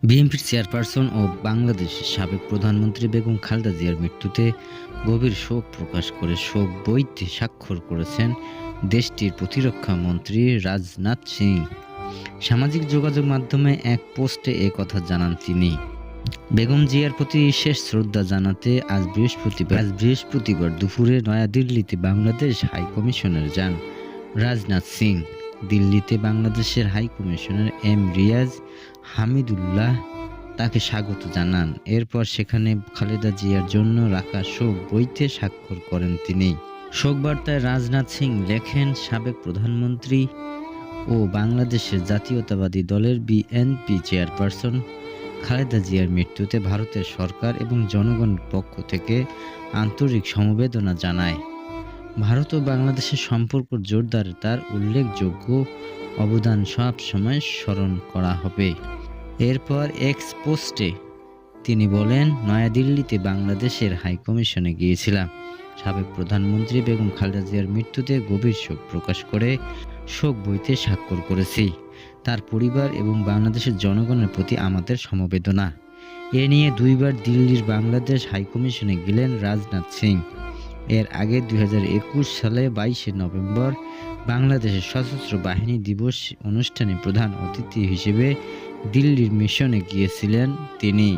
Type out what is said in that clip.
বিএনপির চেয়ারপারসন ও বাংলাদেশের সাবেক প্রধানমন্ত্রী বেগম খালেদা জিয়ার মৃত্যুতে গভীর শোক প্রকাশ করে শোক বইতে স্বাক্ষর করেছেন দেশটির প্রতিরক্ষা মন্ত্রী রাজনাথ সিং। সামাজিক যোগাযোগ মাধ্যমে এক পোস্টে কথা জানান তিনি। বেগম জিয়ার প্রতি শেষ শ্রদ্ধা জানাতে আজ বৃহস্পতিবার দুপুরে নয়াদিল্লিতে বাংলাদেশ হাইকমিশনার যান রাজনাথ সিং। দিল্লিতে বাংলাদেশের হাইকমিশনার রিয়াজ হামিদুল্লাহ তাকে স্বাগত জানান। এরপর সেখানে খালেদা জিয়ার জন্য রাখা শোক বইতে স্বাক্ষর করেন তিনি। শোকবার্তায় রাজনাথ সিং লেখেন, সাবেক প্রধানমন্ত্রী ও বাংলাদেশের জাতীয়তাবাদী দলের বিএনপি চেয়ারপারসন খালেদা জিয়ার মৃত্যুতে ভারতের সরকার এবং জনগণের পক্ষ থেকে আন্তরিক সমবেদনা জানায়। ভারত ও বাংলাদেশের সম্পর্ক জোরদারে তার উল্লেখযোগ্য অবদান সব সময় স্মরণ করা হবে। এরপর এক্স পোস্টে তিনি বলেন, নয়াদিল্লিতে বাংলাদেশের হাইকমিশনে গিয়েছিলাম। সাবেক প্রধানমন্ত্রী বেগম খালেদা জিয়ার মৃত্যুতে গভীর শোক প্রকাশ করে শোক বইতে স্বাক্ষর করেছি। তার পরিবার এবং বাংলাদেশের জনগণের প্রতি আমাদের সমবেদনা। এ নিয়ে দুইবার দিল্লির বাংলাদেশ হাইকমিশনে গেলেন রাজনাথ সিং। এর আগে 2021 সালে 22শে নভেম্বর বাংলাদেশের সশস্ত্র বাহিনী দিবস অনুষ্ঠানে প্রধান অতিথি হিসেবে দিল্লির মিশনে গিয়েছিলেন তিনি।